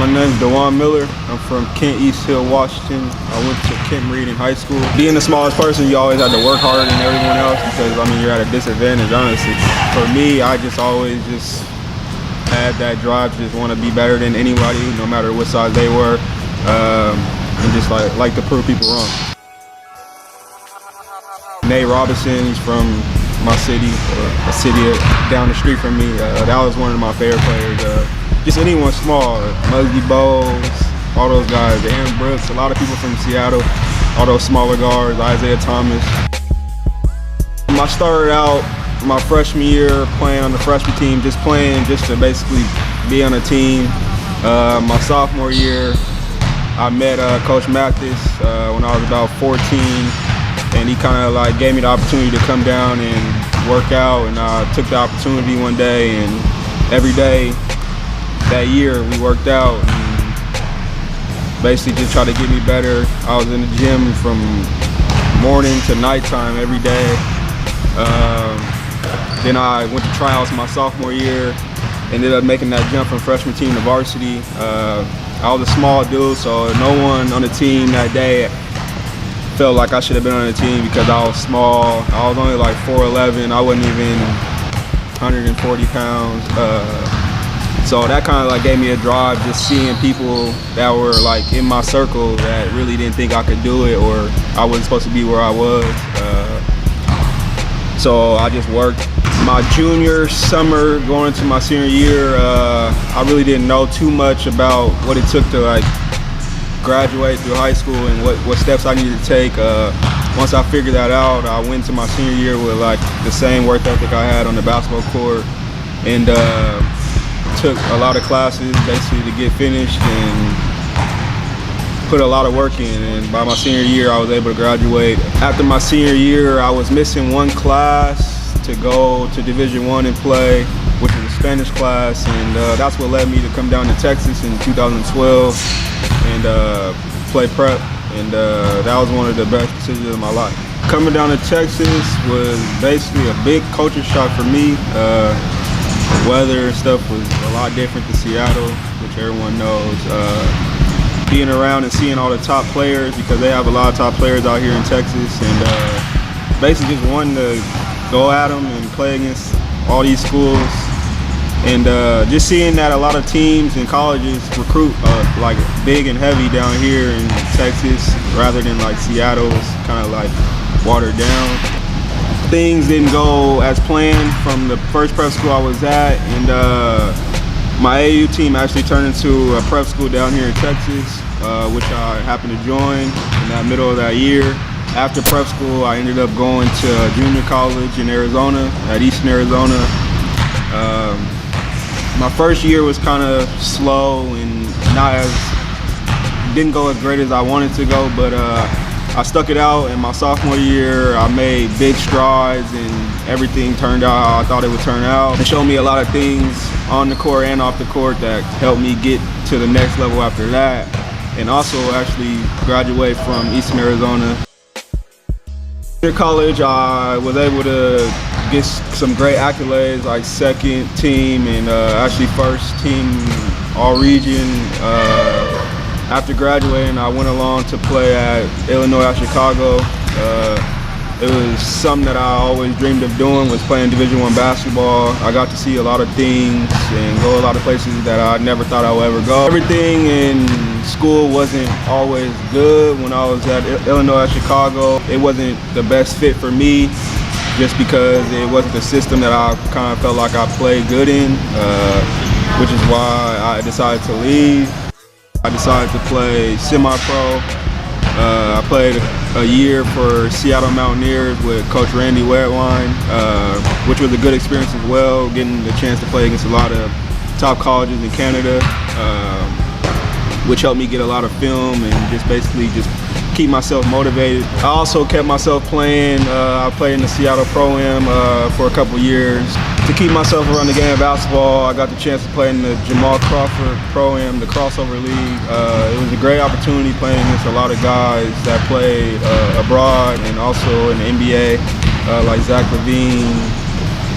My name's Dewan Miller. I'm from Kent East Hill, Washington. I went to Kent Reed in high school. Being the smallest person, you always have to work harder than everyone else because, you're at a disadvantage, honestly. For me, I just always had that drive to just want to be better than anybody, no matter what size they were, and just like to prove people wrong. Nate Robinson, he's from my city, or a city down the street from me. That was one of my favorite players. Just anyone small, Muggsy Bogues, all those guys, Aaron Brooks, a lot of people from Seattle, all those smaller guards, Isaiah Thomas. I started out my freshman year playing on the freshman team, just to basically be on a team. My sophomore year, I met Coach Mathis when I was about 14, and he kind of gave me the opportunity to come down and work out, and I took the opportunity one day, and every day that year we worked out and basically just tried to get me better. I was in the gym from morning to nighttime every day. Then I went to tryouts my sophomore year, ended up making that jump from freshman team to varsity. I was a small dude, so no one on the team that day felt like I should have been on the team because I was small. I was only 4'11". I wasn't even 140 pounds. So that kind of gave me a drive, just seeing people that were in my circle that really didn't think I could do it, or I wasn't supposed to be where I was. So I just worked. My junior summer going into my senior year, I really didn't know too much about what it took to graduate through high school and what steps I needed to take. Once I figured that out, I went to my senior year with the same work ethic I had on the basketball court, and took a lot of classes basically to get finished and put a lot of work in, and by my senior year I was able to graduate. After my senior year I was missing one class to go to Division I and play, which was a Spanish class, and that's what led me to come down to Texas in 2012 and play prep, and that was one of the best decisions of my life. Coming down to Texas was basically a big culture shock for me. The weather and stuff was a lot different to Seattle, which everyone knows. Being around and seeing all the top players, because they have a lot of top players out here in Texas, and basically just wanting to go at them and play against all these schools. And just seeing that a lot of teams and colleges recruit big and heavy down here in Texas, rather than Seattle's kind of watered down. Things didn't go as planned from the first prep school I was at, and my AAU team actually turned into a prep school down here in Texas, which I happened to join in that middle of that year. After prep school, I ended up going to junior college in Arizona, at Eastern Arizona. My first year was kind of slow and didn't go as great as I wanted to go, but I stuck it out. In my sophomore year, I made big strides and everything turned out how I thought it would turn out. It showed me a lot of things on the court and off the court that helped me get to the next level after that, and also actually graduate from Eastern Arizona. In college, I was able to get some great accolades, like second team and actually first team all-region. After graduating, I went along to play at Illinois at Chicago. It was something that I always dreamed of doing, was playing Division I basketball. I got to see a lot of things and go a lot of places that I never thought I would ever go. Everything in school wasn't always good. When I was at Illinois at Chicago, it wasn't the best fit for me, just because it wasn't the system that I kind of felt like I played good in, which is why I decided to leave. I decided to play semi-pro. I played a year for Seattle Mountaineers with Coach Randy Wedwine, which was a good experience as well, getting the chance to play against a lot of top colleges in Canada, which helped me get a lot of film and just basically keep myself motivated. I also kept myself playing. I played in the Seattle Pro-Am for a couple years. To keep myself around the game of basketball, I got the chance to play in the Jamal Crawford Pro-Am, the crossover league. It was a great opportunity playing against a lot of guys that played abroad and also in the NBA, like Zach LaVine,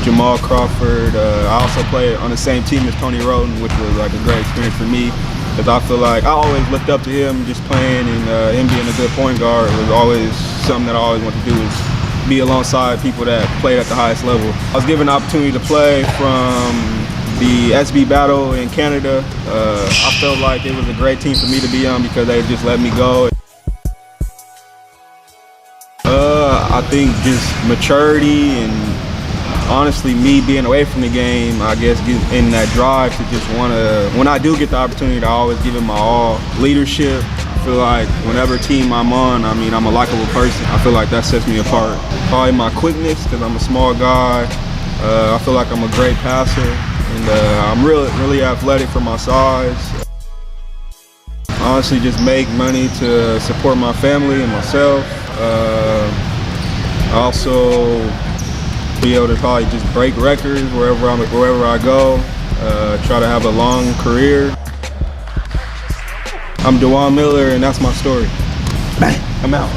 Jamal Crawford. I also played on the same team as Tony Roden, which was a great experience for me. because I feel like I always looked up to him just playing, and him being a good point guard was always something that I always wanted to do, is be alongside people that played at the highest level. I was given the opportunity to play from the SB Battle in Canada. I felt like it was a great team for me to be on because they just let me go. I think just maturity and honestly me being away from the game, I guess in that drive to just want to, when I do get the opportunity to always give it my all. Leadership, I feel like whenever team I'm on, I mean, I'm a likable person. I feel like that sets me apart. Probably my quickness, because I'm a small guy. I feel like I'm a great passer, and I'm really athletic for my size. Honestly, just make money to support my family and myself. Also be able to probably just break records wherever I go. Try to have a long career. I'm DeJuan Miller, and that's my story. Bang. I'm out.